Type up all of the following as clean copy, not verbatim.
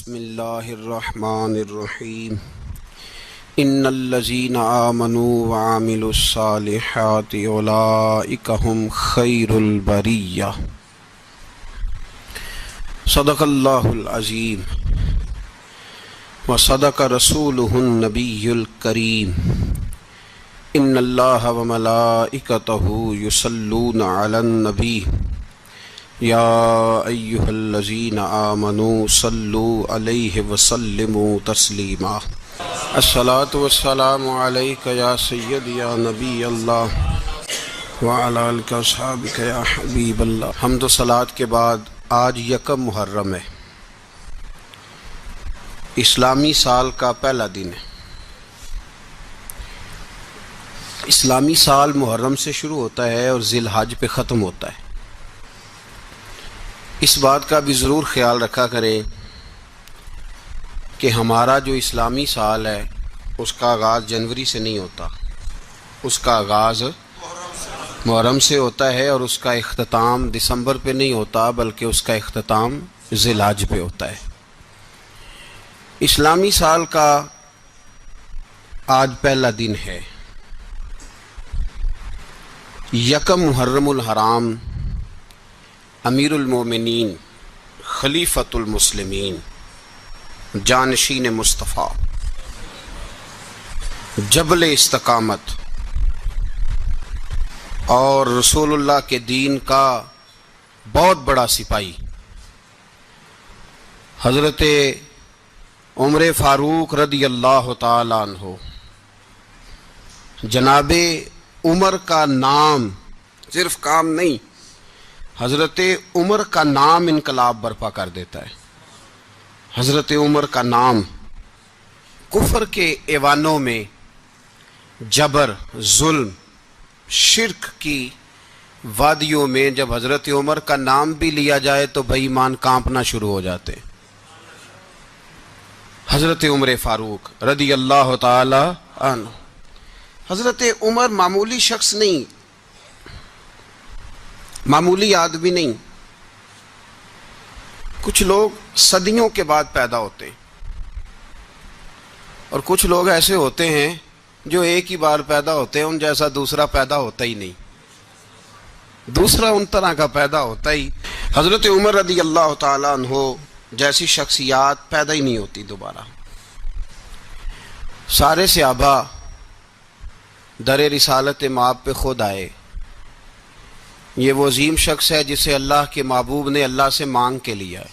بسم اللہ الرحمن الرحیم ان الذین آمنوا وعملوا الصالحات اولئک هم خیر البریہ صدق اللہ العظیم وصدق رسولہ النبی الکریم ان اللہ وملائکتہ یصلون علی النبی یا ایہا الذین آمنوا صلوا علیہ وسلموا تسلیما الصلاۃ والسلام علیک یا سیدی یا نبی اللہ وعلی آلک واصحابک یا حبیب اللہ۔ حمد و صلاۃ کے بعد آج یکم محرم ہے، اسلامی سال کا پہلا دن ہے۔ اسلامی سال محرم سے شروع ہوتا ہے اور ذی الحج پہ ختم ہوتا ہے۔ اس بات کا بھی ضرور خیال رکھا کریں کہ ہمارا جو اسلامی سال ہے اس کا آغاز جنوری سے نہیں ہوتا، اس کا آغاز محرم سے ہوتا ہے اور اس کا اختتام دسمبر پہ نہیں ہوتا بلکہ اس کا اختتام ذی الحج پہ ہوتا ہے۔ اسلامی سال کا آج پہلا دن ہے، یکم محرم الحرام، امیر المومنین خلیفۃ المسلمین جانشین مصطفیٰ جبل استقامت اور رسول اللہ کے دین کا بہت بڑا سپاہی حضرت عمر فاروق رضی اللہ تعالیٰ عنہ، جناب عمر کا نام صرف کام نہیں، حضرت عمر کا نام انقلاب برپا کر دیتا ہے۔ حضرت عمر کا نام کفر کے ایوانوں میں جبر، ظلم، شرک کی وادیوں میں جب حضرت عمر کا نام بھی لیا جائے تو بے ایمان کانپنا شروع ہو جاتے۔ حضرت عمر فاروق رضی اللہ تعالی عنہ، حضرت عمر معمولی شخص نہیں، معمولی آدمی نہیں۔ کچھ لوگ صدیوں کے بعد پیدا ہوتے ہیں اور کچھ لوگ ایسے ہوتے ہیں جو ایک ہی بار پیدا ہوتے ہیں، ان جیسا دوسرا پیدا ہوتا ہی نہیں، دوسرا ان طرح کا پیدا ہوتا ہی۔ حضرت عمر رضی اللہ تعالیٰ عنہ جیسی شخصیات پیدا ہی نہیں ہوتی دوبارہ۔ سارے صحابہ در رسالت مآب پہ خود آئے۔ یہ وہ عظیم شخص ہے جسے اللہ کے محبوب نے اللہ سے مانگ کے لیا ہے،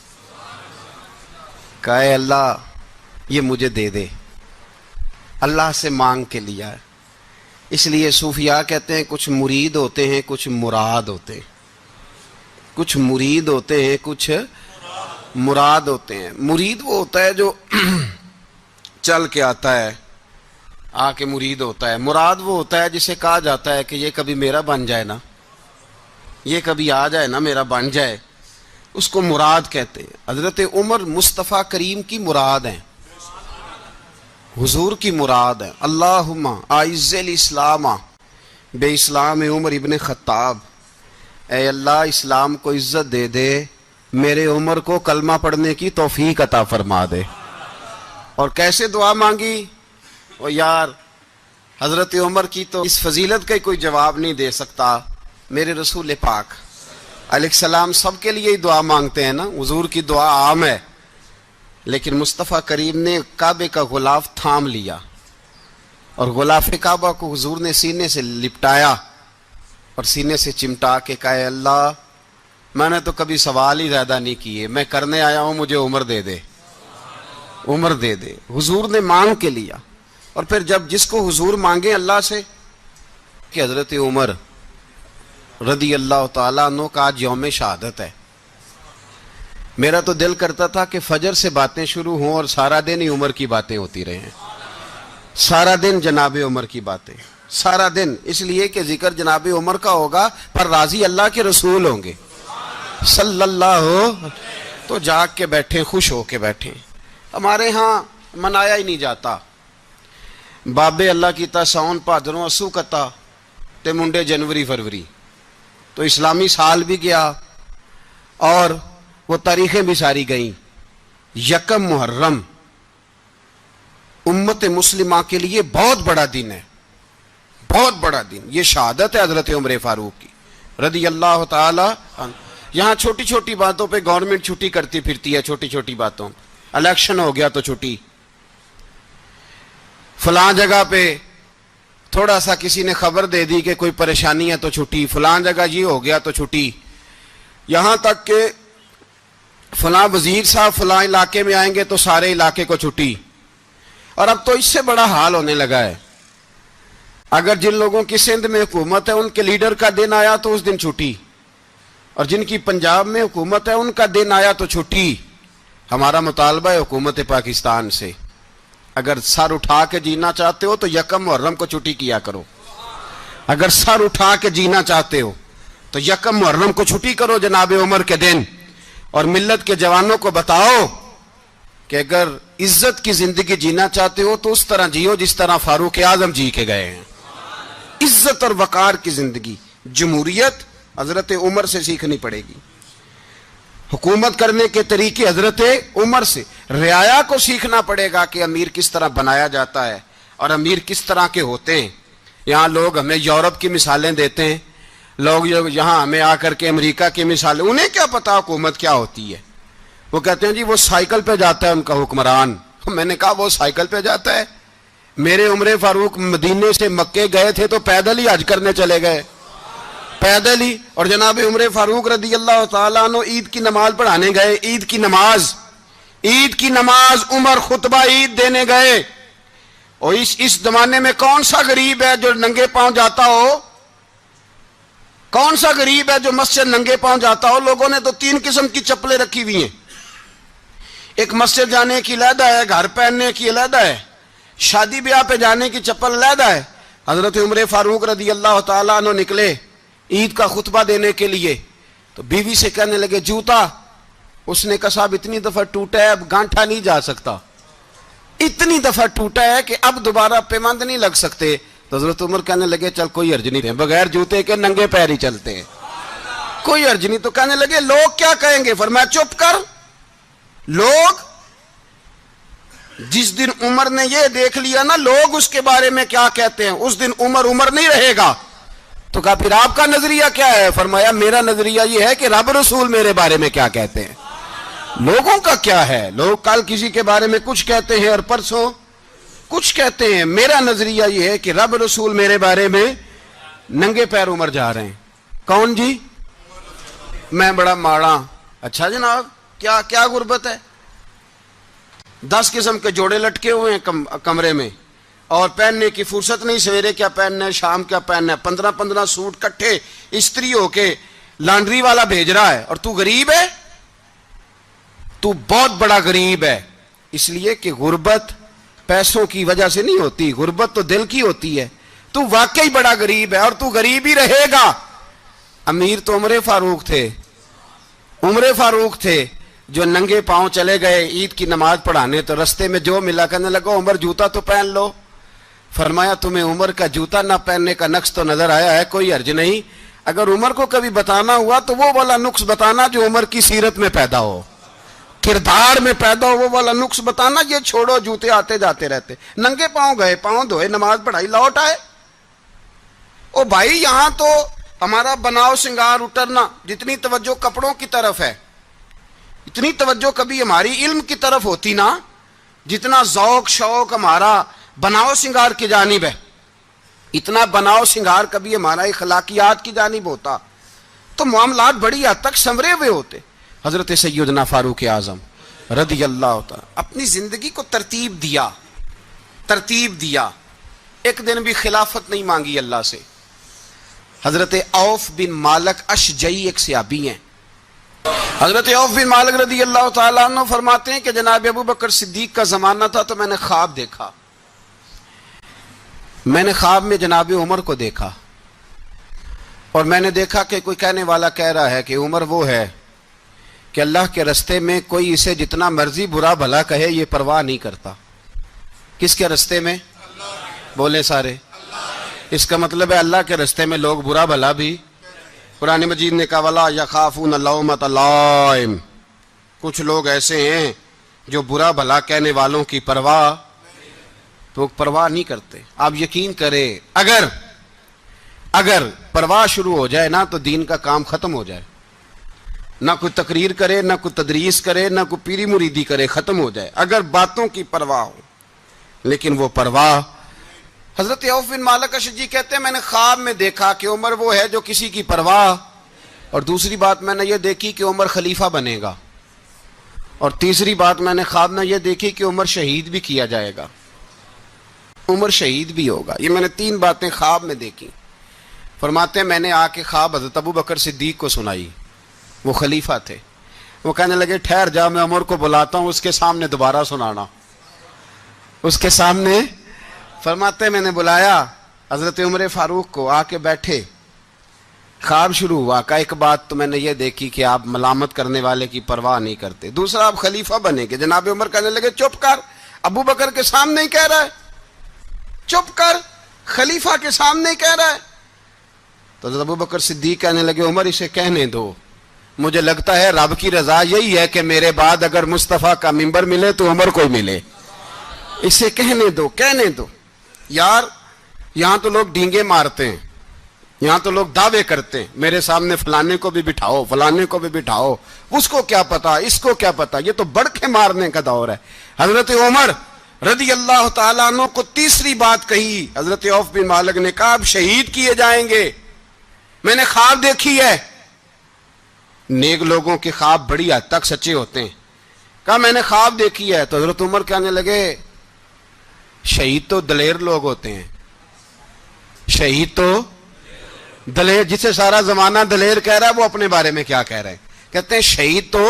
کہا اے اللہ یہ مجھے دے دے، اللہ سے مانگ کے لیا ہے۔ اس لیے صوفیاء کہتے ہیں کچھ مرید ہوتے ہیں کچھ مراد ہوتے ہیں، کچھ مرید ہوتے ہیں کچھ مراد ہوتے ہیں۔ مرید وہ ہوتا ہے جو چل کے آتا ہے، آ کے مرید ہوتا ہے۔ مراد وہ ہوتا ہے جسے کہا جاتا ہے کہ یہ کبھی میرا بن جائے نا، یہ کبھی آ جائے نا، میرا بن جائے، اس کو مراد کہتے ہیں۔ حضرت عمر مصطفیٰ کریم کی مراد ہیں، حضور کی مراد ہیں۔ اللہم اعز الاسلام بے اسلام عمر ابن خطاب، اے اللہ اسلام کو عزت دے دے، میرے عمر کو کلمہ پڑھنے کی توفیق عطا فرما دے۔ اور کیسے دعا مانگی؟ او یار حضرت عمر کی تو اس فضیلت کا کوئی جواب نہیں دے سکتا، میرے رسول پاک علیہ السلام سب کے لیے ہی دعا مانگتے ہیں نا، حضور کی دعا عام ہے، لیکن مصطفیٰ کریم نے کعبے کا غلاف تھام لیا اور غلاف کعبہ کو حضور نے سینے سے لپٹایا اور سینے سے چمٹا کے کہا اے اللہ میں نے تو کبھی سوال ہی زیادہ نہیں کیے، میں کرنے آیا ہوں، مجھے عمر دے دے، عمر دے دے۔ حضور نے مانگ کے لیا۔ اور پھر جب جس کو حضور مانگے اللہ سے، کہ حضرت عمر رضی اللہ تعالیٰ عنہ کا آج یوم شہادت ہے، میرا تو دل کرتا تھا کہ فجر سے باتیں شروع ہوں اور سارا دن ہی عمر کی باتیں ہوتی رہیں، سارا دن جناب عمر کی باتیں، سارا دن، اس لیے کہ ذکر جناب عمر کا ہوگا پر راضی اللہ کے رسول ہوں گے صلی اللہ، تو جاگ کے بیٹھیں، خوش ہو کے بیٹھیں۔ ہمارے ہاں منایا ہی نہیں جاتا، بابے اللہ کی تا ساؤن بھادروں اسو کتا تے منڈے جنوری فروری، تو اسلامی سال بھی گیا اور وہ تاریخیں بھی ساری گئیں۔ یکم محرم امت مسلمہ کے لیے بہت بڑا دن ہے، بہت بڑا دن. یہ شہادت ہے حضرت عمر فاروق کی رضی اللہ تعالی عنہ. یہاں چھوٹی چھوٹی باتوں پہ گورنمنٹ چھٹی کرتی پھرتی ہے، چھوٹی چھوٹی باتوں. الیکشن ہو گیا تو چھٹی، فلاں جگہ پہ تھوڑا سا کسی نے خبر دے دی کہ کوئی پریشانی ہے تو چھٹی، فلاں جگہ یہ ہو گیا تو چھٹی. یہاں تک کہ فلاں وزیر صاحب فلاں علاقے میں آئیں گے تو سارے علاقے کو چھٹی. اور اب تو اس سے بڑا حال ہونے لگا ہے، اگر جن لوگوں کی سندھ میں حکومت ہے ان کے لیڈر کا دن آیا تو اس دن چھٹی، اور جن کی پنجاب میں حکومت ہے ان کا دن آیا تو چھٹی. ہمارا مطالبہ ہے حکومت پاکستان سے، اگر سر اٹھا کے جینا چاہتے ہو تو یکم محرم کو چھٹی کیا کرو. اگر سر اٹھا کے جینا چاہتے ہو تو یکم محرم کو چھٹی کرو جناب عمر کے دن. اور ملت کے جوانوں کو بتاؤ کہ اگر عزت کی زندگی جینا چاہتے ہو تو اس طرح جیو جس طرح فاروق اعظم جی کے گئے ہیں. عزت اور وقار کی زندگی. جمہوریت حضرت عمر سے سیکھنی پڑے گی، حکومت کرنے کے طریقے حضرت عمر سے. رعایا کو سیکھنا پڑے گا کہ امیر کس طرح بنایا جاتا ہے اور امیر کس طرح کے ہوتے ہیں. یہاں لوگ ہمیں یورپ کی مثالیں دیتے ہیں، لوگ یہاں ہمیں آ کر کے امریکہ کی مثالیں، انہیں کیا پتا حکومت کیا ہوتی ہے. وہ کہتے ہیں جی وہ سائیکل پہ جاتا ہے ان کا حکمران. میں نے کہا وہ سائیکل پہ جاتا ہے؟ میرے عمر فاروق مدینے سے مکے گئے تھے تو پیدل ہی حج کرنے چلے گئے، پیدل ہی. اور جناب عمر فاروق رضی اللہ تعالیٰ عنہ عید کی نماز پڑھانے گئے. عید کی نماز عمر خطبہ عید دینے گئے. اور اس زمانے میں کون سا غریب ہے جو ننگے پاؤں جاتا ہو؟ کون سا غریب ہے جو مسجد ننگے پاؤں جاتا ہو؟ لوگوں نے تو 3 قسم کی چپلیں رکھی ہوئی ہیں. ایک مسجد جانے کی علیحدہ ہے، گھر پہننے کی علیحدہ ہے، شادی بیاہ پہ جانے کی چپل علیحدہ ہے. حضرت عمر فاروق رضی اللہ تعالیٰ عنہ نکلے عید کا خطبہ دینے کے لیے تو بیوی سے کہنے لگے جوتا. اس نے کہا صاحب اتنی دفعہ ٹوٹا ہے اب گانٹھا نہیں جا سکتا، اتنی دفعہ ٹوٹا ہے کہ اب دوبارہ پیمند نہیں لگ سکتے. تو حضرت عمر کہنے لگے چل کوئی حرج نہیں، بغیر جوتے کے ننگے پیر ہی چلتے ہیں، کوئی حرج نہیں. تو کہنے لگے لوگ کیا کہیں گے؟ فرمایا چپ کر. لوگ جس دن عمر نے یہ دیکھ لیا نا لوگ اس کے بارے میں کیا کہتے ہیں، اس دن عمر نہیں رہے گا. تو کہا پھر آپ کا نظریہ کیا ہے؟ فرمایا میرا نظریہ یہ ہے کہ رب رسول میرے بارے میں کیا کہتے ہیں. لوگوں کا کیا ہے؟ لوگ کل کسی کے بارے میں کچھ کہتے ہیں اور پرسوں کچھ کہتے ہیں. میرا نظریہ یہ ہے کہ رب رسول میرے بارے میں ننگے پیر عمر جا رہے ہیں. کون جی؟ میں بڑا ماڑا. اچھا جناب کیا غربت ہے؟ 10 قسم کے جوڑے لٹکے ہوئے ہیں کمرے میں اور پہننے کی فرصت نہیں. سویرے کیا پہننا ہے، شام کیا پہننا ہے، 15 سوٹ کٹھے استری ہو کے لانڈری والا بھیج رہا ہے. اور تو غریب ہے، تو بہت بڑا غریب ہے. اس لیے کہ غربت پیسوں کی وجہ سے نہیں ہوتی، غربت تو دل کی ہوتی ہے. تو واقعی بڑا غریب ہے اور تو غریب ہی رہے گا. امیر تو عمر فاروق تھے جو ننگے پاؤں چلے گئے عید کی نماز پڑھانے. تو رستے میں جو ملا کہنے لگا عمر جوتا تو پہن لو. فرمایا تمہیں عمر کا جوتا نہ پہننے کا نقص تو نظر آیا ہے، کوئی حرج نہیں. اگر عمر کو کبھی بتانا ہوا تو وہ والا نقص بتانا جو عمر کی سیرت میں پیدا ہو، کردار میں پیدا ہو، وہ والا نقص بتانا. یہ چھوڑو جوتے آتے جاتے رہتے. ننگے پاؤں گئے، پاؤں دھوئے، نماز پڑھائی، لوٹ آئے. او بھائی یہاں تو ہمارا بناؤ سنگار اترنا، جتنی توجہ کپڑوں کی طرف ہے اتنی توجہ کبھی ہماری علم کی طرف ہوتی نا، جتنا ذوق شوق ہمارا بناؤ سنگار کی جانب ہے، اتنا بناؤ سنگار کبھی ہمارا اخلاقیات کی جانب ہوتا تو معاملات بڑی حد تک سنورے ہوئے ہوتے. حضرت سیدنا فاروق اعظم رضی اللہ تعالی اپنی زندگی کو ترتیب دیا. ایک دن بھی خلافت نہیں مانگی اللہ سے. حضرت عوف بن مالک اشجعی ایک صحابی ہیں. حضرت عوف بن مالک رضی اللہ تعالیٰ عنہ فرماتے ہیں کہ جناب ابو بکر صدیق کا زمانہ تھا تو میں نے خواب دیکھا. میں نے خواب میں جناب عمر کو دیکھا اور میں نے دیکھا کہ کوئی کہنے والا کہہ رہا ہے کہ عمر وہ ہے کہ اللہ کے رستے میں کوئی اسے جتنا مرضی برا بھلا کہے یہ پرواہ نہیں کرتا. کس کے رستے میں؟ بولے سارے. اس کا مطلب ہے اللہ کے رستے میں لوگ برا بھلا بھی. قرآن مجید نے کہا وَلَا يَخَافُونَ لَوْمَةَ لَائِمٍ. کچھ لوگ ایسے ہیں جو برا بھلا کہنے والوں کی پرواہ تو پرواہ نہیں کرتے. آپ یقین کریں اگر پرواہ شروع ہو جائے نا تو دین کا کام ختم ہو جائے. نہ کوئی تقریر کرے، نہ کوئی تدریس کرے، نہ کوئی پیری مریدی کرے، ختم ہو جائے اگر باتوں کی پرواہ ہو. لیکن وہ پرواہ، حضرت عوف بن مالک اشجعی کہتے ہیں میں نے خواب میں دیکھا کہ عمر وہ ہے جو کسی کی پرواہ، اور دوسری بات میں نے یہ دیکھی کہ عمر خلیفہ بنے گا، اور تیسری بات میں نے خواب میں یہ دیکھی کہ عمر شہید بھی کیا جائے گا، عمر شہید بھی ہوگا. یہ میں نے 3 باتیں خواب میں دیکھی. فرماتے ہیں میں نے آ کے خواب حضرت ابو بکر صدیق کو سنائی، وہ خلیفہ تھے. وہ کہنے لگے ٹھہر جا، میں عمر کو بلاتا ہوں، اس کے سامنے دوبارہ سنانا. اس کے سامنے فرماتے ہیں میں نے بلایا حضرت عمر فاروق کو، آ کے بیٹھے. خواب شروع ہوا کہ ایک بات تو میں نے یہ دیکھی کہ آپ ملامت کرنے والے کی پرواہ نہیں کرتے، دوسرا آپ خلیفہ بنے گے. جناب عمر کہنے لگے چپ کر، ابو بکر کے سامنے ہی کہہ رہا ہے، چپ کر، خلیفہ کے سامنے ہی کہہ رہا ہے. تو حضرت ابو بکر صدیق کہنے لگے عمر اسے کہنے دو، مجھے لگتا ہے رب کی رضا یہی ہے کہ میرے بعد اگر مصطفیٰ کا منبر ملے تو عمر کو ہی ملے، اسے کہنے دو کہنے دو. یار یہاں تو لوگ ڈینگے مارتے ہیں، یہاں تو لوگ دعوے کرتے ہیں میرے سامنے فلانے کو بھی بٹھاؤ، فلانے کو بھی بٹھاؤ، اس کو کیا پتا، اس کو کیا پتا. یہ تو بڑکے مارنے کا دور ہے. حضرت عمر رضی اللہ تعالیٰ عنہ کو تیسری بات کہی. حضرت عوف بن مالک نے کہا اب شہید کیے جائیں گے، میں نے خواب دیکھی ہے. نیک لوگوں کے خواب بڑی حد تک سچے ہوتے ہیں. کہا میں نے خواب دیکھی ہے. تو حضرت عمر کہنے لگے شہید تو دلیر لوگ ہوتے ہیں، شہید تو دلیر، جسے سارا زمانہ دلیر کہہ رہا ہے وہ اپنے بارے میں کیا کہہ رہے ہیں؟ کہتے ہیں شہید تو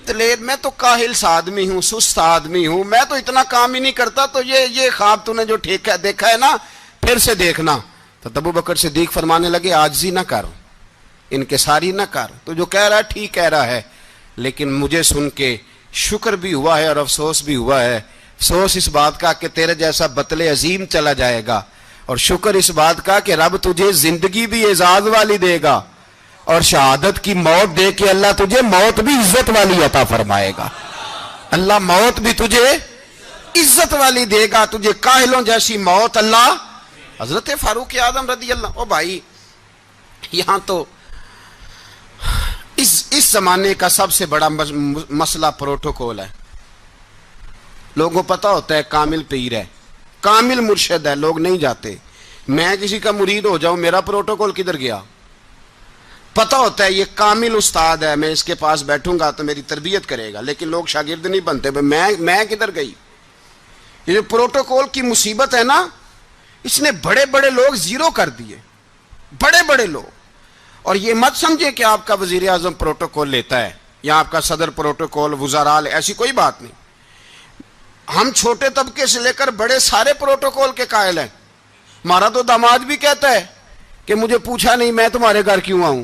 دلیر، میں تو کاہل سا آدمی ہوں، سست آدمی ہوں، میں تو اتنا کام ہی نہیں کرتا. تو یہ خواب تو نے جو دیکھا ہے نا پھر سے دیکھنا. تو ابو بکر صدیق فرمانے لگے عاجزی نہ کر، انکساری نہ کر، تو جو کہہ رہا ہے ٹھیک کہہ رہا ہے، لیکن مجھے سن کے شکر بھی ہوا ہے اور افسوس بھی ہوا ہے. افسوس اس بات کا کہ تیرے جیسا بطل عظیم چلا جائے گا، اور شکر اس بات کا کہ رب تجھے زندگی بھی اعزاز والی دے گا، اور شہادت کی موت دے کے اللہ تجھے موت بھی عزت والی عطا فرمائے گا. اللہ موت بھی تجھے عزت والی دے گا، تجھے کاہلوں جیسی موت اللہ. حضرت فاروق اعظم رضی اللہ، او بھائی یہاں تو اس زمانے کا سب سے بڑا مسئلہ پروٹوکول ہے. لوگوں کو پتا ہوتا ہے کامل پیر ہے، کامل مرشد ہے، لوگ نہیں جاتے. میں کسی کا مرید ہو جاؤں میرا پروٹوکول کدھر گیا؟ پتا ہوتا ہے یہ کامل استاد ہے، میں اس کے پاس بیٹھوں گا تو میری تربیت کرے گا، لیکن لوگ شاگرد نہیں بنتے. میں کدھر گئی؟ یہ جو پروٹوکول کی مصیبت ہے نا، اس نے بڑے بڑے لوگ زیرو کر دیے، بڑے بڑے لوگ. اور یہ مت سمجھے کہ آپ کا وزیر اعظم پروٹوکول لیتا ہے یا آپ کا صدر پروٹوکول، وزراء، ایسی کوئی بات نہیں. ہم چھوٹے طبقے سے لے کر بڑے سارے پروٹوکول کے قائل ہیں. ہمارا تو داماد بھی کہتا ہے کہ مجھے پوچھا نہیں میں تمہارے گھر کیوں آؤں.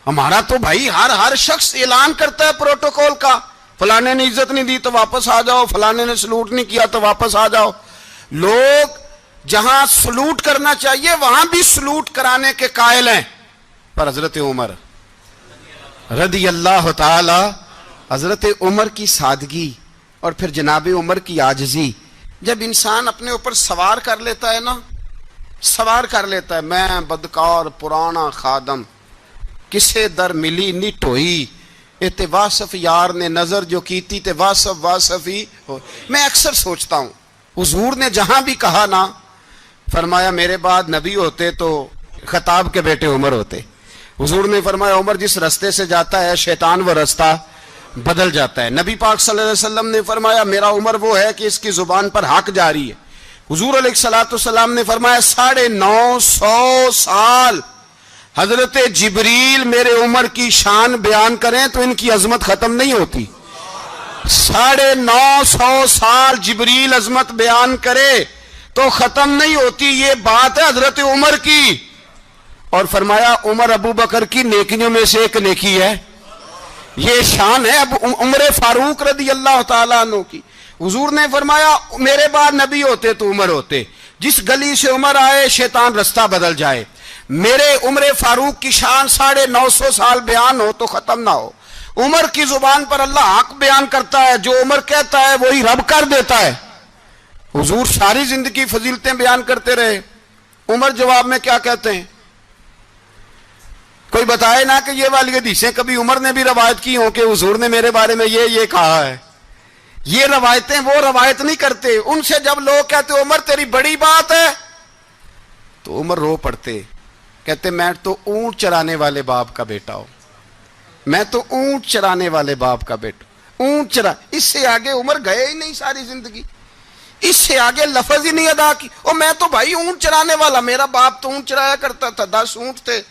ہمارا تو بھائی ہر شخص اعلان کرتا ہے پروٹوکول کا، فلانے نے عزت نہیں دی تو واپس آ جاؤ، فلانے نے سلوٹ نہیں کیا تو واپس آ جاؤ. لوگ جہاں سلوٹ کرنا چاہیے وہاں بھی سلوٹ کرانے کے قائل ہیں. پر حضرت عمر رضی اللہ تعالی، حضرت عمر کی سادگی اور پھر جناب عمر کی عاجزی، جب انسان اپنے اوپر سوار کر لیتا ہے نا، سوار کر لیتا ہے، میں بدکار پرانا خادم، کسے در ملی نی ٹوئی، تے واصف یار نے نظر جو کیتی تے واصف ہی ہو. میں اکثر سوچتا ہوں حضور نے جہاں بھی کہا نا، فرمایا میرے بعد نبی ہوتے تو خطاب کے بیٹے عمر ہوتے. حضور نے فرمایا عمر جس رستے سے جاتا ہے شیطان وہ رستہ بدل جاتا ہے. نبی پاک صلی اللہ علیہ وسلم نے فرمایا میرا عمر وہ ہے کہ اس کی زبان پر حق جاری ہے. حضور علیہ الصلوۃ والسلام نے فرمایا 950 سال حضرت جبریل میرے عمر کی شان بیان کریں تو ان کی عظمت ختم نہیں ہوتی. 950 سال جبریل عظمت بیان کرے تو ختم نہیں ہوتی. یہ بات ہے حضرت عمر کی. اور فرمایا عمر ابو بکر کی نیکیوں میں سے ایک نیکی ہے. یہ شان ہے اب عمر فاروق رضی اللہ تعالیٰ عنہ کی. حضور نے فرمایا میرے بعد نبی ہوتے تو عمر ہوتے. جس گلی سے عمر آئے شیطان رستہ بدل جائے. میرے عمر فاروق کی شان 950 سال بیان ہو تو ختم نہ ہو. عمر کی زبان پر اللہ حق بیان کرتا ہے، جو عمر کہتا ہے وہی رب کر دیتا ہے۔ حضور ساری زندگی فضیلتیں بیان کرتے رہے، عمر جواب میں کیا کہتے ہیں؟ کوئی بتائے نا کہ یہ والی حدیثیں کبھی عمر نے بھی روایت کی ہوں کہ حضور نے میرے بارے میں یہ کہا ہے۔ یہ روایتیں وہ روایت نہیں کرتے، ان سے جب لوگ کہتے عمر تیری بڑی بات ہے تو عمر رو پڑتے، کہتے میں تو اونٹ چرانے والے باپ کا بیٹا ہوں، میں تو اونٹ چرانے والے باپ کا بیٹا، اونٹ چرا۔ اس سے آگے عمر گئے ہی نہیں ساری زندگی، اس سے آگے لفظ ہی نہیں ادا کی۔ اور میں تو بھائی اونٹ چرانے والا، میرا باپ تو اونٹ چرایا کرتا تھا، 10 اونٹ تھے،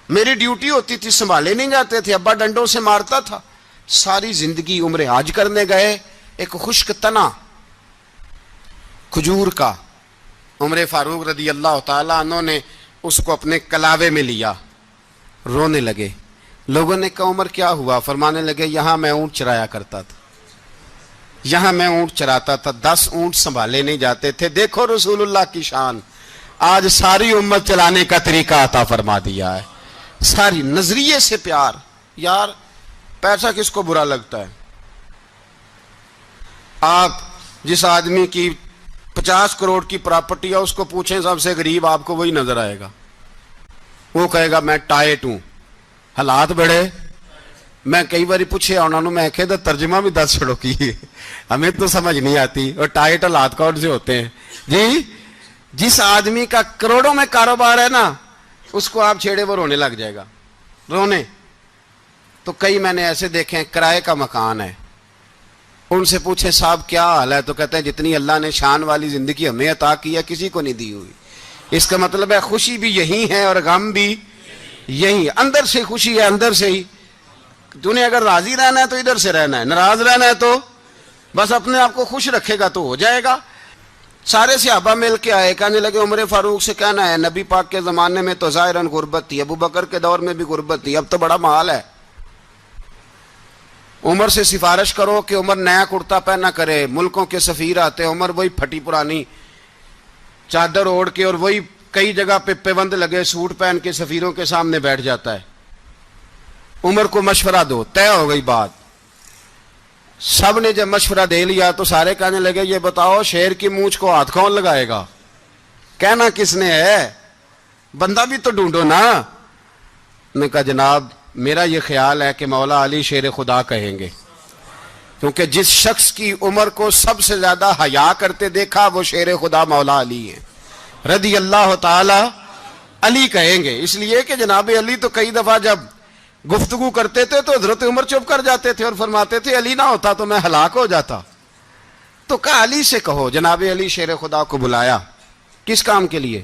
میری ڈیوٹی ہوتی تھی، سنبھالے نہیں جاتے تھے، ابا ڈنڈوں سے مارتا تھا۔ ساری زندگی عمر حج کرنے گئے، ایک خشک تنا کھجور کا عمر فاروق رضی اللہ تعالیٰ عنہ نے اس کو اپنے کلاوے میں لیا، رونے لگے۔ لوگوں نے کہا عمر کیا ہوا؟ فرمانے لگے یہاں میں اونٹ چرایا کرتا تھا، یہاں میں اونٹ چراتا تھا، 10 اونٹ سنبھالے نہیں جاتے تھے۔ دیکھو رسول اللہ کی شان، آج ساری امت چلانے کا طریقہ عطا فرما دیا ہے، ساری نظریے سے پیار۔ یار پیسہ کس کو برا لگتا ہے؟ آپ جس آدمی کی 50 کروڑ کی پراپرٹی ہے اس کو پوچھیں سب سے غریب، آپ کو وہی نظر آئے گا، وہ کہے گا میں ٹائٹ ہوں۔ حالات بڑے، میں کئی باری پوچھے انہوں نے، میں کہتا ترجمہ بھی 10 چھڑوں کی، ہمیں تو سمجھ نہیں آتی، اور ٹائٹ حالات کون سے ہوتے ہیں جی؟ جس آدمی کا کروڑوں میں کاروبار ہے نا، اس کو آپ چھیڑے وہ رونے لگ جائے گا، رونے۔ تو کئی میں نے ایسے دیکھے ہیں کرائے کا مکان ہے، ان سے پوچھے صاحب کیا حال ہے، تو کہتے ہیں جتنی اللہ نے شان والی زندگی ہمیں عطا کی ہے کسی کو نہیں دی ہوئی۔ اس کا مطلب ہے خوشی بھی یہی ہے اور غم بھی یہی، اندر سے خوشی ہے، اندر سے ہی۔ تو نے اگر راضی رہنا ہے تو ادھر سے رہنا ہے، ناراض رہنا ہے تو بس اپنے آپ کو خوش رکھے گا تو ہو جائے گا۔ سارے صحابہ مل کے آئے، کہنے لگے عمر فاروق سے کہنا ہے نبی پاک کے زمانے میں تو ظاہراً غربت تھی، ابو بکر کے دور میں بھی غربت تھی، اب تو بڑا مال ہے۔ عمر سے سفارش کرو کہ عمر نیا کرتا پہنا کرے، ملکوں کے سفیر آتے، عمر وہی پھٹی پرانی چادر اوڑھ کے اور وہی کئی جگہ پہ پیوند لگے سوٹ پہن کے سفیروں کے سامنے بیٹھ جاتا ہے۔ عمر کو مشورہ دو، طے ہو گئی بات۔ سب نے جب مشورہ دے لیا تو سارے کہنے لگے یہ بتاؤ شیر کی مونچھ کو ہاتھ کون لگائے گا؟ کہنا کس نے ہے؟ بندہ بھی تو ڈھونڈو نا۔ نے کہا جناب میرا یہ خیال ہے کہ مولا علی شیر خدا کہیں گے، کیونکہ جس شخص کی عمر کو سب سے زیادہ حیا کرتے دیکھا وہ شیر خدا مولا علی ہیں رضی اللہ تعالی علی کہیں گے، اس لیے کہ جناب علی تو کئی دفعہ جب گفتگو کرتے تھے تو حضرت عمر چپ کر جاتے تھے اور فرماتے تھے علی نہ ہوتا تو میں ہلاک ہو جاتا۔ تو کہا علی سے کہو، جناب علی شیر خدا کو بلایا، کس کام کے لیے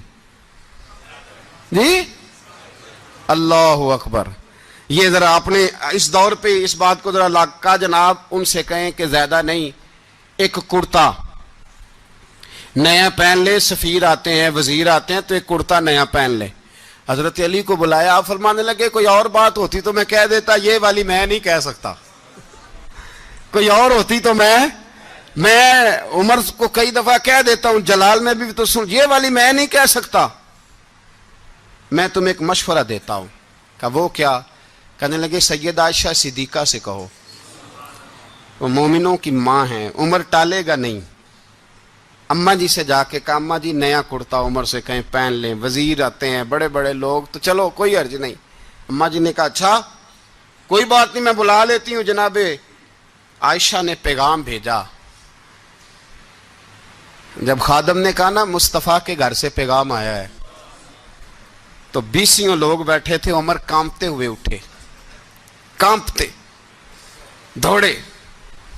جی؟ اللہ اکبر۔ یہ ذرا اپنے اس دور پہ اس بات کو ذرا کا جناب ان سے کہیں کہ زیادہ نہیں، ایک کرتا نیا پہن لے، سفیر آتے ہیں وزیر آتے ہیں تو ایک کرتا نیا پہن لے۔ حضرت علی کو بلایا، آپ فرمانے لگے کوئی اور بات ہوتی تو میں کہہ دیتا، یہ والی میں نہیں کہہ سکتا، کوئی اور ہوتی تو میں عمر کو کئی دفعہ کہہ دیتا ہوں، جلال میں بھی تو سن، یہ والی میں نہیں کہہ سکتا، میں تمہیں ایک مشورہ دیتا ہوں۔ کہا وہ کیا؟ کہنے لگے سید عائشہ صدیقہ سے کہو، وہ مومنوں کی ماں ہیں، عمر ٹالے گا نہیں۔ اماں جی سے جا کے کہا اماں جی نیا کرتا عمر سے کہیں پہن لیں، وزیر آتے ہیں بڑے بڑے لوگ تو چلو کوئی حرج نہیں۔ اماں جی نے کہا اچھا کوئی بات نہیں میں بلا لیتی ہوں۔ جناب عائشہ نے پیغام بھیجا، جب خادم نے کہا نا مصطفیٰ کے گھر سے پیغام آیا ہے تو 20 لوگ بیٹھے تھے، عمر کانپتے ہوئے اٹھے، کانپتے دوڑے۔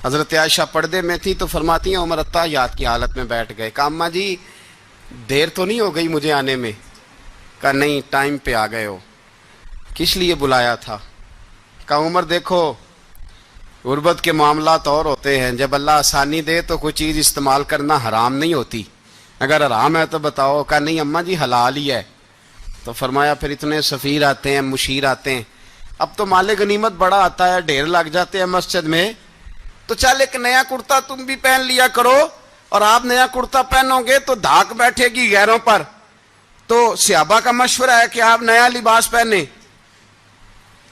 حضرت عائشہ پردے میں تھی تو فرماتی ہیں عمر اتحیات کی حالت میں بیٹھ گئے۔ کہا اماں جی دیر تو نہیں ہو گئی مجھے آنے میں؟ کہا نہیں ٹائم پہ آ گئے ہو۔ کس لیے بلایا تھا؟ کہا عمر دیکھو غربت کے معاملات اور ہوتے ہیں، جب اللہ آسانی دے تو کوئی چیز استعمال کرنا حرام نہیں ہوتی، اگر حرام ہے تو بتاؤ۔ کہا نہیں اماں جی حلال ہی ہے۔ تو فرمایا پھر اتنے سفیر آتے ہیں مشیر آتے ہیں، اب تو مال غنیمت بڑا آتا ہے، ڈھیر لگ جاتے ہیں مسجد میں، تو چل ایک نیا کرتا تم بھی پہن لیا کرو، اور آپ نیا کرتا پہنو گے تو دھاک بیٹھے گی غیروں پر، تو صحابہ کا مشورہ ہے کہ آپ نیا لباس پہنیں۔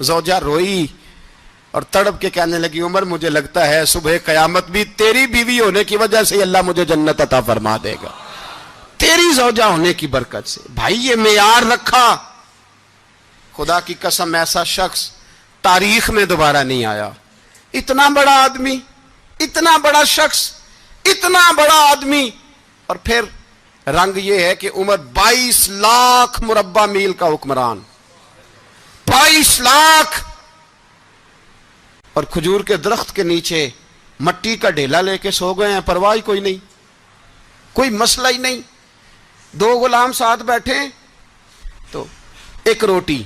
زوجہ روئی اور تڑپ کے کہنے لگی عمر مجھے لگتا ہے صبح قیامت بھی تیری بیوی ہونے کی وجہ سے اللہ مجھے جنت عطا فرما دے گا، تیری زوجہ ہونے کی برکت سے۔ بھائی یہ معیار رکھا، خدا کی قسم ایسا شخص تاریخ میں دوبارہ نہیں آیا۔ اتنا بڑا آدمی، اتنا بڑا شخص، اتنا بڑا آدمی، اور پھر رنگ یہ ہے کہ عمر 22 لاکھ مربع میل کا حکمران، 22 لاکھ، اور کھجور کے درخت کے نیچے مٹی کا ڈھیلا لے کے سو گئے ہیں، پرواہ کوئی نہیں، کوئی مسئلہ ہی نہیں۔ 2 غلام ساتھ بیٹھے تو ایک روٹی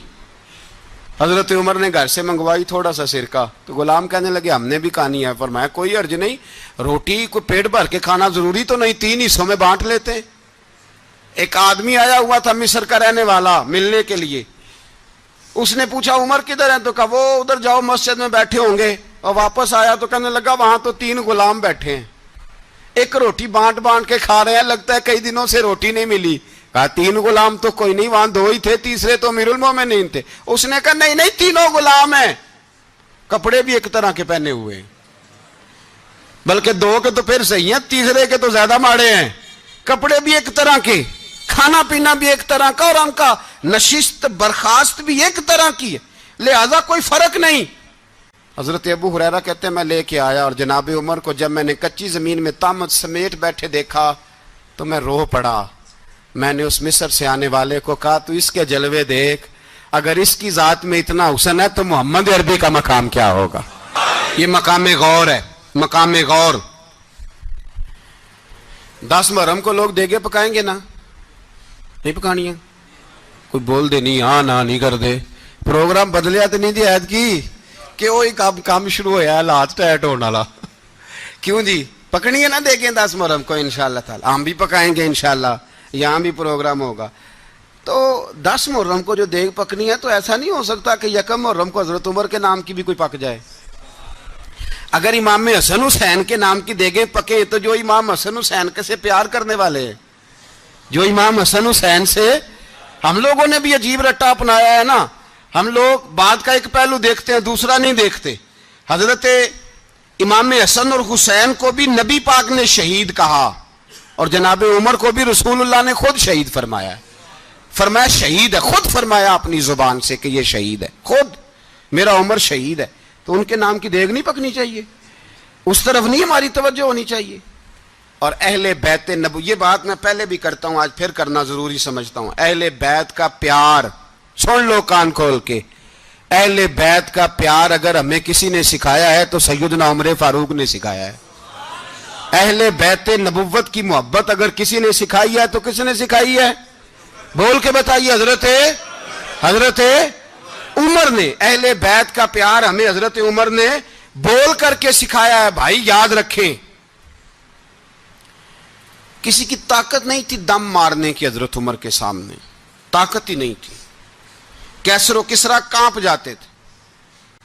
حضرت عمر نے گھر سے منگوائی، تھوڑا سا سرکہ، تو غلام کہنے لگے ہم نے بھی کھانی ہے۔ فرمایا کوئی حرج نہیں، روٹی کو پیٹ بھر کے کھانا ضروری تو نہیں، 3 حصوں میں بانٹ لیتے ہیں۔ ایک آدمی آیا ہوا تھا مصر کا رہنے والا ملنے کے لیے، اس نے پوچھا عمر کدھر ہیں؟ تو کہا وہ ادھر جاؤ مسجد میں بیٹھے ہوں گے، اور واپس آیا تو کہنے لگا وہاں تو 3 غلام بیٹھے ہیں، ایک روٹی بانٹ بانٹ کے کھا رہے ہیں، لگتا ہے کئی دنوں سے روٹی نہیں ملی۔ کہا 3 غلام تو کوئی نہیں، وہاں 2 ہی تھے، تیسرے تو امیر المومنین تھے۔ اس نے کہا نہیں نہیں، 3 غلام ہیں، کپڑے بھی ایک طرح کے پہنے ہوئے ہیں، بلکہ 2 کے تو پھر صحیح ہیں، تیسرے کے تو زیادہ ماڑے ہیں، کپڑے بھی ایک طرح کے، کھانا پینا بھی ایک طرح کا، اور ان کا نشست برخاست بھی ایک طرح کی ہے، لہذا کوئی فرق نہیں۔ حضرت ابو ہریرہ کہتے ہیں میں لے کے آیا، اور جناب عمر کو جب میں نے کچی زمین میں تامت سمیٹ بیٹھے دیکھا تو میں رو پڑا۔ میں نے اس مصر سے آنے والے کو کہا تو اس کے جلوے دیکھ، اگر اس کی ذات میں اتنا حسن ہے تو محمد عربی کا مقام کیا ہوگا؟ یہ مقام غور ہے، مقام غور۔ 10 محرم کو لوگ دیگے پکائیں گے نا؟ نہیں پکانی ہے؟ کوئی بول دے نہیں، ہاں نہ نہیں کر دے، پروگرام بدلیا تو نہیں دی عید کی کہ وہی کام شروع ہوا ہے، لات ٹائٹ ہونے والا۔ کیوں جی پکنی ہے نا دیکھیں 10 محرم کو انشاءاللہ تعالی، ہم بھی پکائیں گے انشاءاللہ، یہاں بھی پروگرام ہوگا۔ تو 10 محرم کو جو دیگ پکنی ہے تو ایسا نہیں ہو سکتا کہ 1 محرم کو حضرت عمر کے نام کی بھی کوئی پک جائے۔ اگر امام حسن حسین کے نام کی دیگیں پکے تو جو امام حسن حسین سے پیار کرنے والے ہیں، جو امام حسن حسین سے، ہم لوگوں نے بھی عجیب رٹا اپنایا ہے نا، ہم لوگ بات کا ایک پہلو دیکھتے ہیں دوسرا نہیں دیکھتے۔ حضرت امام حسن اور حسین کو بھی نبی پاک نے شہید کہا، اور جناب عمر کو بھی رسول اللہ نے خود شہید فرمایا ہے، فرمایا شہید ہے، خود فرمایا اپنی زبان سے کہ یہ شہید ہے، خود میرا عمر شہید ہے۔ تو ان کے نام کی دیگ نہیں پکنی چاہیے، اس طرف نہیں ہماری توجہ ہونی چاہیے۔ اور اہل بیت نبو، یہ بات میں پہلے بھی کرتا ہوں، آج پھر کرنا ضروری سمجھتا ہوں، اہل بیت کا پیار، سن لو کان کھول کے، اہل بیت کا پیار اگر ہمیں کسی نے سکھایا ہے تو سیدنا عمر فاروق نے سکھایا ہے۔ اہل بیت نبوت کی محبت اگر کسی نے سکھائی ہے تو کس نے سکھائی ہے؟ بول کے بتائیے، حضرت عمر نے۔ اہل بیت کا پیار ہمیں حضرت عمر نے بول کر کے سکھایا ہے۔ بھائی یاد رکھیں، کسی کی طاقت نہیں تھی دم مارنے کی حضرت عمر کے سامنے، طاقت ہی نہیں تھی، کیسر و کسرا کانپ جاتے تھے،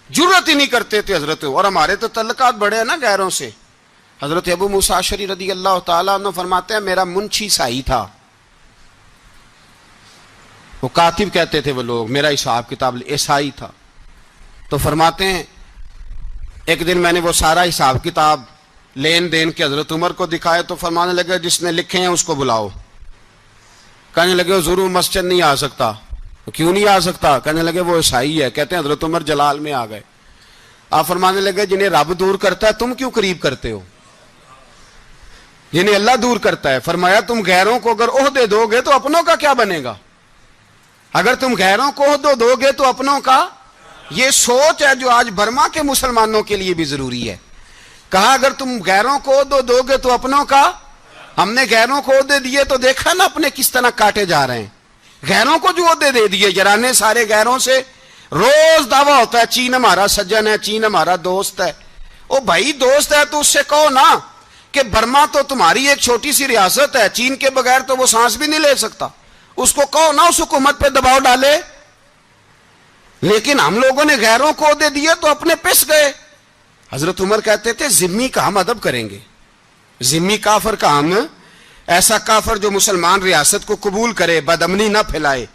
جرأت ہی نہیں کرتے تھے حضرت۔ اور ہمارے تو تعلقات بڑے ہیں نا غیروں سے۔ حضرت ابو موسیٰ اشعری رضی اللہ تعالیٰ عنہ فرماتے ہیں میرا منشی سائی تھا، وہ کاتب کہتے تھے وہ لوگ، میرا حساب کتاب عیسائی تھا۔ تو فرماتے ہیں ایک دن میں نے وہ سارا حساب کتاب لین دین کے حضرت عمر کو دکھائے تو فرمانے لگے جس نے لکھے ہیں اس کو بلاؤ۔ کہنے لگے حضور مسجد نہیں آ سکتا۔ کیوں نہیں آ سکتا؟ کہنے لگے وہ عیسائی ہے۔ کہتے ہیں حضرت عمر جلال میں آ گئے۔ آپ فرمانے لگے جنہیں رب دور کرتا ہے تم کیوں قریب کرتے ہو؟ جنہیں اللہ دور کرتا ہے۔ فرمایا تم غیروں کو اگر عہدے دو گے تو اپنوں کا کیا بنے گا؟ اگر تم غیروں کو عہدے دو گے تو اپنوں کا، یہ سوچ ہے جو آج برما کے مسلمانوں کے لیے بھی ضروری ہے۔ کہا اگر تم غیروں کو عہدے دو گے تو اپنوں کا۔ ہم نے غیروں کو عہدے دیے تو دیکھا نا اپنے کس طرح کاٹے جا رہے ہیں۔ غیروں کو جو عہدے دے دیے، یرانے سارے غیروں سے روز دعویٰ ہوتا ہے چین ہمارا سجن ہے، چین ہمارا دوست ہے۔ او بھائی دوست ہے تو اس سے کہو نا کہ برما تو تمہاری ایک چھوٹی سی ریاست ہے، چین کے بغیر تو وہ سانس بھی نہیں لے سکتا، اس کو کہو نا اس حکومت پہ دباؤ ڈالے۔ لیکن ہم لوگوں نے غیروں کو عہدے دیے تو اپنے پس گئے۔ حضرت عمر کہتے تھے ذمی کا ہم ادب کریں گے، ذمی کافر کا ہم، ایسا کافر جو مسلمان ریاست کو قبول کرے، بدامنی نہ پھیلائے۔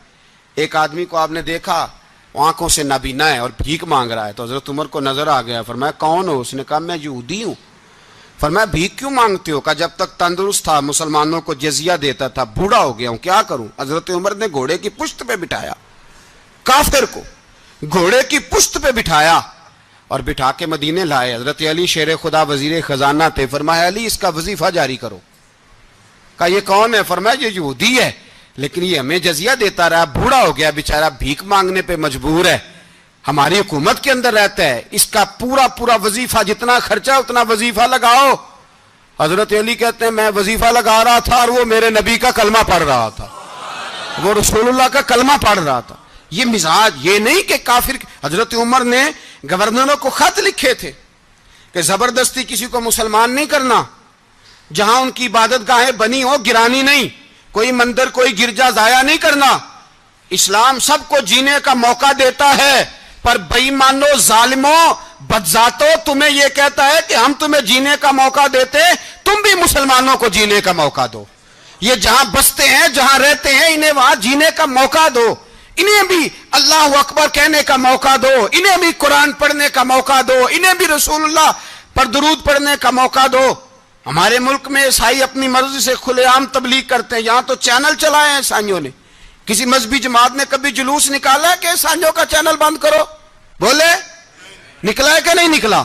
ایک آدمی کو آپ نے دیکھا آنکھوں سے نابینا ہے اور بھیک مانگ رہا ہے. تو حضرت عمر کو نظر آ گیا. فرمایا کون ہو؟ اس نے کہا میں یہودی ہوں. فرمایا بھیک کیوں مانگتے ہو؟ کہا جب تک تندرست تھا مسلمانوں کو جزیہ دیتا تھا, بوڑھا ہو گیا ہوں کیا کروں. حضرت عمر نے گھوڑے کی پشت پہ بٹھایا, کافر کو گھوڑے کی پشت پہ بٹھایا اور بٹھا کے مدینے لائے. حضرت علی شیر خدا وزیر خزانہ تھے. فرمایا علی اس کا وظیفہ جاری کرو. کہا یہ کون ہے؟ فرمایا یہ یہودی ہے لیکن یہ ہمیں جزیہ دیتا رہا, بوڑھا ہو گیا بیچارہ, بھیک مانگنے پہ مجبور ہے, ہماری حکومت کے اندر رہتا ہے, اس کا پورا وظیفہ جتنا خرچہ اتنا وظیفہ لگاؤ. حضرت علی کہتے ہیں میں وظیفہ لگا رہا تھا اور وہ میرے نبی کا کلمہ پڑھ رہا تھا, وہ رسول اللہ کا کلمہ پڑھ رہا تھا. یہ مزاج, یہ نہیں کہ کافر. حضرت عمر نے گورنروں کو خط لکھے تھے کہ زبردستی کسی کو مسلمان نہیں کرنا, جہاں ان کی عبادت گاہیں بنی ہو گرانی نہیں, کوئی مندر کوئی گرجا ضائع نہیں کرنا. اسلام سب کو جینے کا موقع دیتا ہے, پر بے ایمانو ظالموں بدذاتوں تمہیں یہ کہتا ہے کہ ہم تمہیں جینے کا موقع دیتے, تم بھی مسلمانوں کو جینے کا موقع دو. یہ جہاں بستے ہیں جہاں رہتے ہیں انہیں وہاں جینے کا موقع دو, انہیں بھی اللہ اکبر کہنے کا موقع دو, انہیں بھی قرآن پڑھنے کا موقع دو, انہیں بھی رسول اللہ پر درود پڑھنے کا موقع دو. ہمارے ملک میں عیسائی اپنی مرضی سے کھلے عام تبلیغ کرتے ہیں. یہاں تو چینل چلائے ہیں عیسائیوں نے. کسی مذہبی جماعت نے کبھی جلوس نکالا ہے کہ عیسائیوں کا چینل بند کرو؟ بولے نکلا ہے کہ نہیں نکلا؟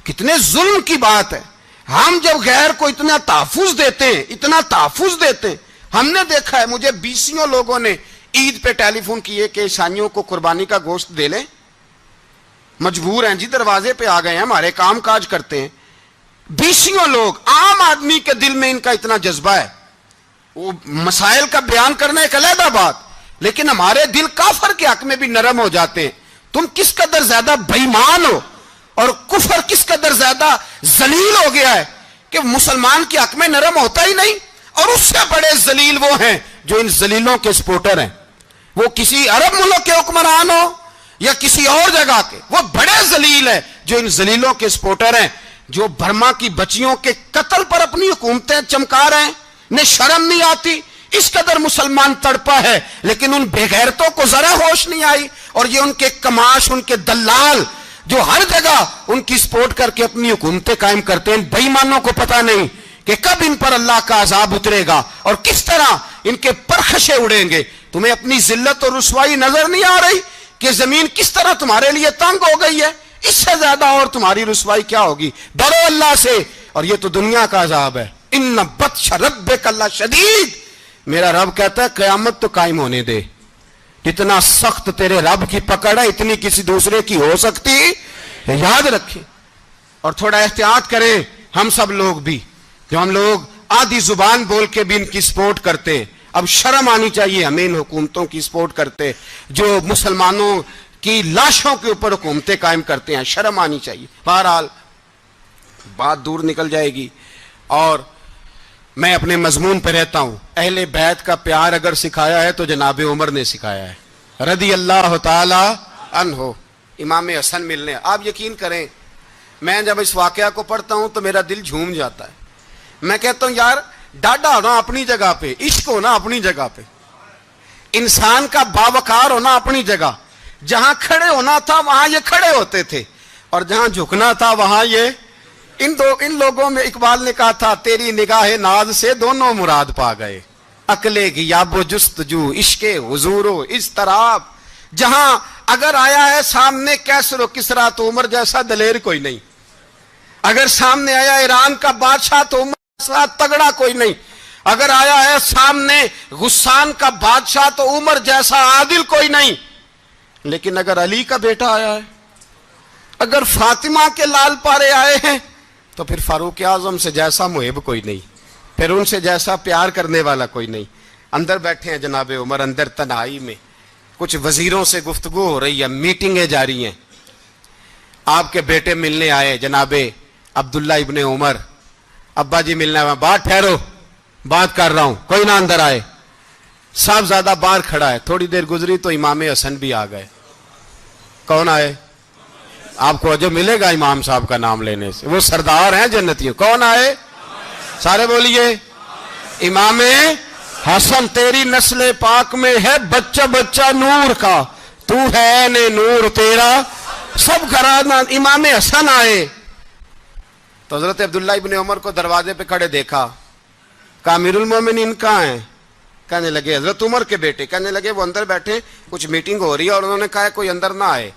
کتنے ظلم کی بات ہے. ہم جب غیر کو اتنا تحفظ دیتے ہیں, اتنا تحفظ دیتے ہیں. ہم نے دیکھا ہے, مجھے بیسیوں لوگوں نے عید پہ ٹیلی فون کیے کہ عیسائیوں کو قربانی کا گوشت دے لیں, مجبور ہیں جی, دروازے پہ آ گئے ہیں, ہمارے کام کاج کرتے ہیں. بیسیوں لوگ, عام آدمی کے دل میں ان کا اتنا جذبہ ہے, وہ مسائل کا بیان کرنا ایک علیحدہ بات, لیکن ہمارے دل کافر کے حق میں بھی نرم ہو جاتے ہیں. تم کس قدر زیادہ بے ایمان ہو اور کفر کس قدر زیادہ ذلیل ہو گیا ہے کہ مسلمان کے حق میں نرم ہوتا ہی نہیں. اور اس سے بڑے ذلیل وہ ہیں جو ان ذلیلوں کے سپورٹر ہیں, وہ کسی عرب ملک کے حکمران ہو یا کسی اور جگہ کے, وہ بڑے ذلیل ہیں جو ان ذلیلوں کے سپورٹر ہیں, جو برما کی بچیوں کے قتل پر اپنی حکومتیں چمکا رہے ہیں. انہیں شرم نہیں آتی, اس قدر مسلمان تڑپا ہے, لیکن ان بے غیرتوں کو ذرا ہوش نہیں آئی. اور یہ ان کے کماش, ان کے دلال جو ہر جگہ ان کی سپورٹ کر کے اپنی حکومتیں قائم کرتے ہیں, بے ایمانوں کو پتہ نہیں کہ کب ان پر اللہ کا عذاب اترے گا اور کس طرح ان کے پرخشے اڑیں گے. تمہیں اپنی ذلت اور رسوائی نظر نہیں آ رہی کہ زمین کس طرح تمہارے لیے تنگ ہو گئی ہے؟ اس سے زیادہ اور تمہاری رسوائی کیا ہوگی؟ ڈرو اللہ سے. اور یہ تو دنیا کا عذاب ہے. ان بطش ربک لشدید, میرا رب کہتا ہے قیامت تو قائم ہونے دے. اتنا سخت تیرے رب کی پکڑ ہے, اتنی کسی دوسرے کی ہو سکتی؟ یاد رکھیں اور تھوڑا احتیاط کریں. ہم سب لوگ بھی, جو ہم لوگ آدھی زبان بول کے بھی ان کی سپورٹ کرتے, اب شرم آنی چاہیے ہمیں ان حکومتوں کی سپورٹ کرتے جو مسلمانوں کی لاشوں کے اوپر حکومتیں قائم کرتے ہیں. شرم آنی چاہیے. بہرحال بات دور نکل جائے گی اور میں اپنے مضمون پہ رہتا ہوں. اہل بیت کا پیار اگر سکھایا ہے تو جناب عمر نے سکھایا ہے رضی اللہ تعالی عنہ. امام حسن ملنے, آپ یقین کریں میں جب اس واقعہ کو پڑھتا ہوں تو میرا دل جھوم جاتا ہے. میں کہتا ہوں یار ڈاڈا ہونا اپنی جگہ پہ, عشق ہونا اپنی جگہ پہ, انسان کا باوقار ہونا اپنی جگہ. جہاں کھڑے ہونا تھا وہاں یہ کھڑے ہوتے تھے اور جہاں جھکنا تھا وہاں یہ. ان لوگوں میں اقبال نے کہا تھا تیری نگاہ ناز سے دونوں مراد پا گئے, عقلے کی یاب و جستجو, عشق حضور و اضطراب. جہاں اگر آیا ہے سامنے کیسر و کسرا تو عمر جیسا دلیر کوئی نہیں, اگر سامنے آیا ایران کا بادشاہ تو عمر جیسا تگڑا کوئی نہیں, اگر آیا ہے سامنے غسان کا بادشاہ تو عمر جیسا عادل کوئی نہیں. لیکن اگر علی کا بیٹا آیا ہے, اگر فاطمہ کے لال پارے آئے ہیں تو پھر فاروق اعظم سے جیسا محب کوئی نہیں, پھر ان سے جیسا پیار کرنے والا کوئی نہیں. اندر بیٹھے ہیں جناب عمر, اندر تنہائی میں کچھ وزیروں سے گفتگو ہو رہی ہے, میٹنگیں جاری ہیں. آپ کے بیٹے ملنے آئے جناب عبداللہ ابن عمر, ابا جی ملنے آئے. بات ٹھہرو, بات کر رہا ہوں, کوئی نہ اندر آئے. صاحبزادہ باہر کھڑا ہے. تھوڑی دیر گزری تو امام حسن بھی آ گئے. کون آئے؟ آپ کو جو ملے گا امام صاحب کا نام لینے سے, وہ سردار ہیں جنتیوں. کون آئے؟ سارے بولیے امام حسن. تیری نسل پاک میں ہے بچہ بچہ نور کا, تو ہے نے نور تیرا سب گھرانا. امام حسن آئے تو حضرت عبداللہ ابن عمر کو دروازے پہ کھڑے دیکھا. کہا امیر المومنین کہاں ہیں؟ کہنے لگے حضرت عمر کے بیٹے. کہنے لگے وہ اندر بیٹھے, کچھ میٹنگ ہو رہی ہے, اور انہوں نے کہا کوئی اندر نہ آئے,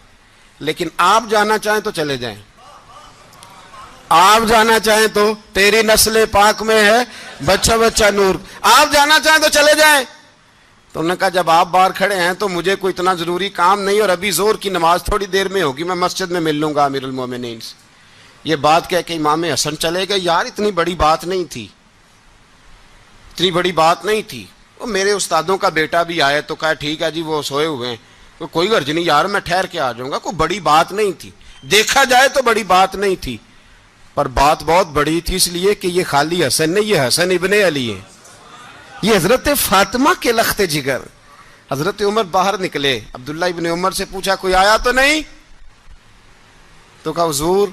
لیکن آپ جانا چاہیں تو چلے جائیں. آپ جانا چاہیں تو, تیری نسل پاک میں ہے بچہ بچہ نور, آپ جانا چاہیں تو چلے جائیں. تو انہوں نے کہا جب آپ باہر کھڑے ہیں تو مجھے کوئی اتنا ضروری کام نہیں, اور ابھی زور کی نماز تھوڑی دیر میں ہوگی, میں مسجد میں مل لوں گا امیر المومنین سے. یہ بات کہہ کہ امام حسن چلے گئے. یار اتنی بڑی بات نہیں تھی, اتنی بڑی بات نہیں تھی. وہ میرے استادوں کا بیٹا بھی آئے تو کہا ٹھیک ہے جی وہ سوئے ہوئے ہیں, کوئی غرض نہیں یار, میں ٹھہر کے آ جاؤں گا. کوئی بڑی بات نہیں تھی, دیکھا جائے تو بڑی بات نہیں تھی, پر بات بہت بڑی تھی, اس لیے کہ یہ خالی حسن نہیں, یہ حسن ابن علی ہے, یہ حضرت فاطمہ کے لخت جگر. حضرت عمر باہر نکلے, عبداللہ ابن عمر سے پوچھا کوئی آیا تو نہیں؟ تو کہا حضور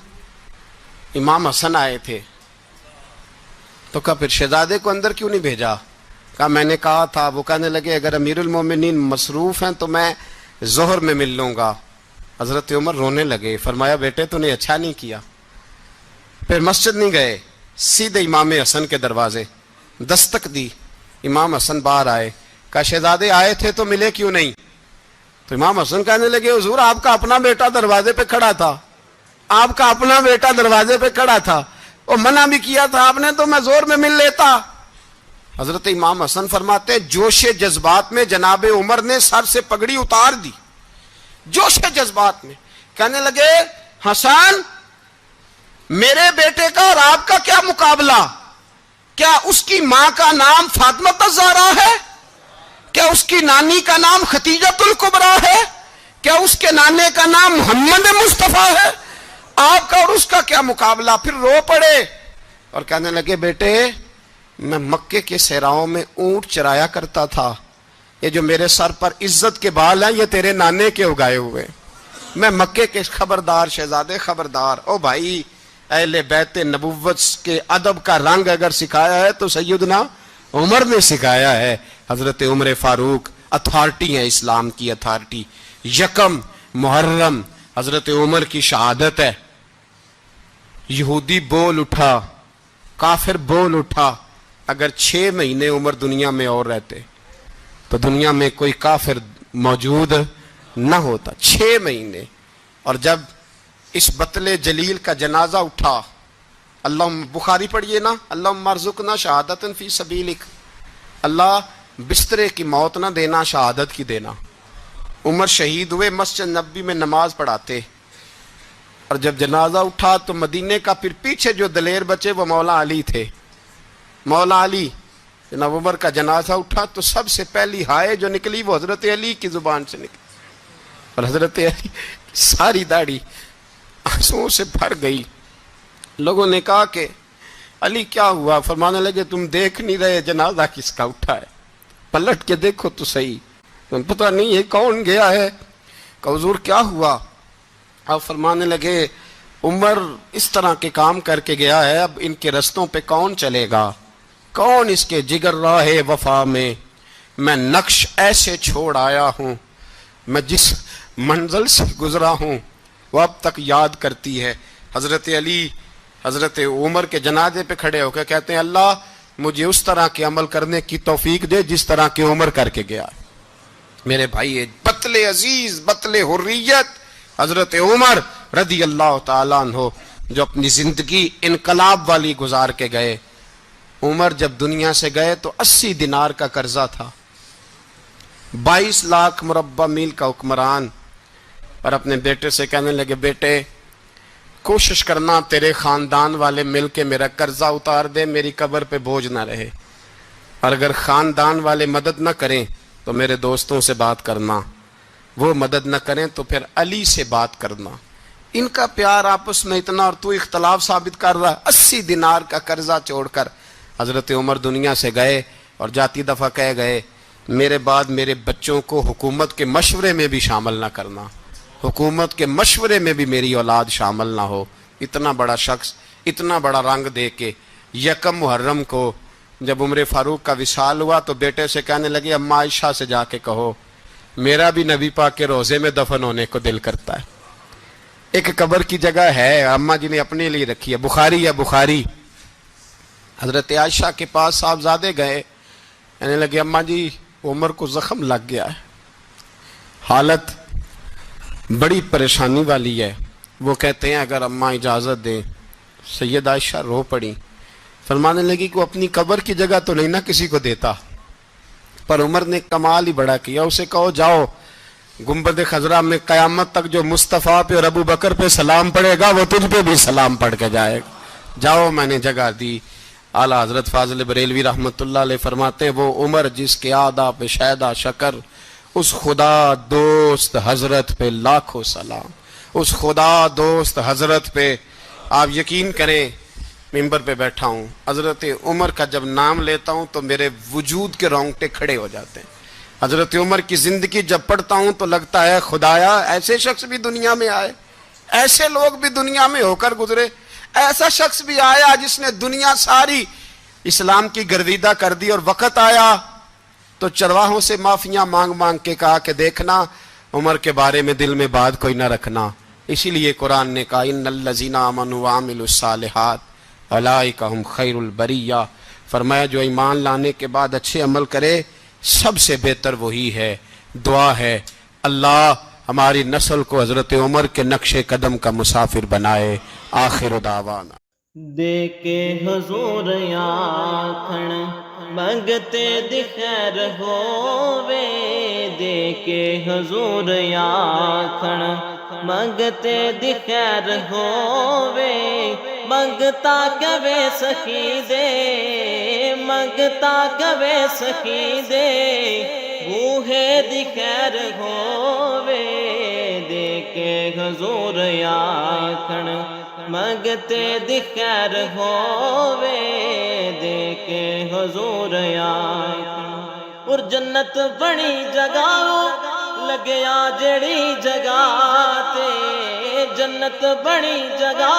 امام حسن آئے تھے. تو کہا پھر شہزادے کو اندر کیوں نہیں بھیجا؟ کہا میں نے کہا تھا. وہ کہنے لگے اگر امیر المومنین مصروف ہیں تو میں ظہر میں مل لوں گا. حضرت عمر رونے لگے, فرمایا بیٹے تو نے اچھا نہیں کیا. پھر مسجد نہیں گئے, سیدھے امام حسن کے دروازے دستک دی. امام حسن باہر آئے, کہا شہزادے آئے تھے تو ملے کیوں نہیں؟ تو امام حسن کہنے لگے حضور آپ کا اپنا بیٹا دروازے پہ کھڑا تھا, آپ کا اپنا بیٹا دروازے پہ کھڑا تھا, اور منع بھی کیا تھا آپ نے, تو میں زور میں مل لیتا. حضرت امام حسن فرماتے جوش جذبات میں جناب عمر نے سر سے پگڑی اتار دی, جوش جذبات میں. کہنے لگے حسن میرے بیٹے کا اور آپ کا کیا مقابلہ؟ کیا اس کی ماں کا نام فاطمہ الزہرا ہے؟ کیا اس کی نانی کا نام خدیجۃ الکبریٰ ہے؟ کیا اس کے نانے کا نام محمد مصطفیٰ ہے؟ آپ کا اور اس کا کیا مقابلہ؟ پھر رو پڑے اور کہنے لگے بیٹے میں مکے کے صحراؤں میں اونٹ چرایا کرتا تھا, یہ جو میرے سر پر عزت کے بال ہیں یہ تیرے نانے کے اگائے ہوئے. میں مکے کے خبردار شہزادے خبردار. او بھائی اہل بیت نبوت کے ادب کا رنگ اگر سکھایا ہے تو سیدنا عمر نے سکھایا ہے. حضرت عمر فاروق اتھارٹی ہیں, اسلام کی اتھارٹی. یکم محرم حضرت عمر کی شہادت ہے. یہودی بول اٹھا, کافر بول اٹھا, اگر 6 مہینے عمر دنیا میں اور رہتے تو دنیا میں کوئی کافر موجود نہ ہوتا. 6 مہینے. اور جب اس بطل جلیل کا جنازہ اٹھا, اللہ بخاری پڑھیے نا, اللہم ارزقنا شہادت فی سبیلک, اللہ بسترے کی موت نہ دینا, شہادت کی دینا. عمر شہید ہوئے, مسجد نبوی میں نماز پڑھاتے, اور جب جنازہ اٹھا تو مدینے کا پھر پیچھے جو دلیر بچے وہ مولا علی تھے. مولا علی, جناب عمر کا جنازہ اٹھا تو سب سے پہلی ہائے جو نکلی وہ حضرت علی کی زبان سے نکلی, اور حضرت علی ساری داڑھی آنسوؤں سے بھر گئی. لوگوں نے کہا کہ علی کیا ہوا؟ فرمانے لگے تم دیکھ نہیں رہے جنازہ کس کا اٹھا ہے, پلٹ کے دیکھو تو صحیح, تم پتہ نہیں یہ کون گیا ہے. کہ حضور کیا ہوا؟ آپ فرمانے لگے عمر اس طرح کے کام کر کے گیا ہے, اب ان کے رستوں پہ کون چلے گا؟ کون اس کے جگر راہ وفا میں؟ میں نقش ایسے چھوڑ آیا ہوں, میں جس منزل سے گزرا ہوں وہ اب تک یاد کرتی ہے. حضرت علی حضرت عمر کے جنازے پہ کھڑے ہو کے کہتے ہیں اللہ مجھے اس طرح کے عمل کرنے کی توفیق دے جس طرح کے عمر کر کے گیا. میرے بھائی بطل عزیز, بطل حریت حضرت عمر رضی اللہ تعالیٰ عنہ, جو اپنی زندگی انقلاب والی گزار کے گئے. عمر جب دنیا سے گئے تو 80 دینار کا قرضہ تھا, 22 لاکھ مربع میل کا حکمران. اور اپنے بیٹے سے کہنے لگے بیٹے کوشش کرنا تیرے خاندان والے مل کے میرا قرضہ اتار دے, میری قبر پہ بوجھ نہ رہے, اور اگر خاندان والے مدد نہ کریں تو میرے دوستوں سے بات کرنا, وہ مدد نہ کریں تو پھر علی سے بات کرنا. ان کا پیار آپس میں اتنا, اور تو اختلاف ثابت کر رہا. 80 دینار کا قرضہ چھوڑ کر حضرت عمر دنیا سے گئے, اور جاتی دفعہ کہہ گئے میرے بعد میرے بچوں کو حکومت کے مشورے میں بھی شامل نہ کرنا, حکومت کے مشورے میں بھی میری اولاد شامل نہ ہو. اتنا بڑا شخص اتنا بڑا رنگ دے کے یکم محرم کو جب عمر فاروق کا وصال ہوا تو بیٹے سے کہنے لگے اماں عائشہ سے جا کے کہو میرا بھی نبی پاک کے روزے میں دفن ہونے کو دل کرتا ہے۔ ایک قبر کی جگہ ہے اماں جی نے اپنے لیے رکھی ہے، بخاری حضرت عائشہ کے پاس صاحبزادے گئے، کہنے لگے اماں جی عمر کو زخم لگ گیا ہے، حالت بڑی پریشانی والی ہے۔ وہ کہتے ہیں اگر اماں اجازت دیں، سید عائشہ رو پڑی، فرمانے لگی کہ وہ اپنی قبر کی جگہ تو نہیں نہ کسی کو دیتا، پر عمر نے کمال ہی بڑا کیا، اسے کہو جاؤ گنبد خضرا میں قیامت تک جو مصطفیٰ پہ اور ابو بکر پہ سلام پڑے گا وہ تجھ پہ بھی سلام پڑھ کے جائے گا، جاؤ میں نے جگہ دی۔ اعلیٰ حضرت فاضل بریلوی رحمۃ اللہ علیہ فرماتے ہیں وہ عمر جس کے آدھا پہ شیدہ شکر، اس خدا دوست حضرت پہ لاکھوں سلام، اس خدا دوست حضرت پہ۔ آپ یقین کریں ممبر پہ بیٹھا ہوں، حضرت عمر کا جب نام لیتا ہوں تو میرے وجود کے رونگٹے کھڑے ہو جاتے ہیں۔ حضرت عمر کی زندگی جب پڑھتا ہوں تو لگتا ہے خدایا ایسے شخص بھی دنیا میں آئے، ایسے لوگ بھی دنیا میں ہو کر گزرے، ایسا شخص بھی آیا جس نے دنیا ساری اسلام کی گرویدہ کر دی، اور وقت آیا تو چرواہوں سے معافیاں مانگ مانگ کے کہا کہ دیکھنا عمر کے بارے میں دل میں بات کوئی نہ رکھنا۔ اسی لیے قرآن نے کہا ان الذین آمنوا وعملوا الصالحات اولئک ھم خیر البریہ، فرمایا جو ایمان لانے کے بعد اچھے عمل کرے سب سے بہتر وہی ہے۔ دعا ہے اللہ ہماری نسل کو حضرت عمر کے نقش قدم کا مسافر بنائے۔ آخر دعوانا دے کے حضور آکھن منگتے دی خیر ہووے، دے کے حضور آکھن منگتے دی خیر ہووے، منگتا کبے سخی دے، منگتا کبے سخی دے، بوہے دی خیر ہووے، دے کے حضور آکھن منگتے دی خیر ہووے، دے کے حضور آکھن۔ اور جنت بڑی جگہ لگیا جڑی جگہ تے، جنت بڑی جگہ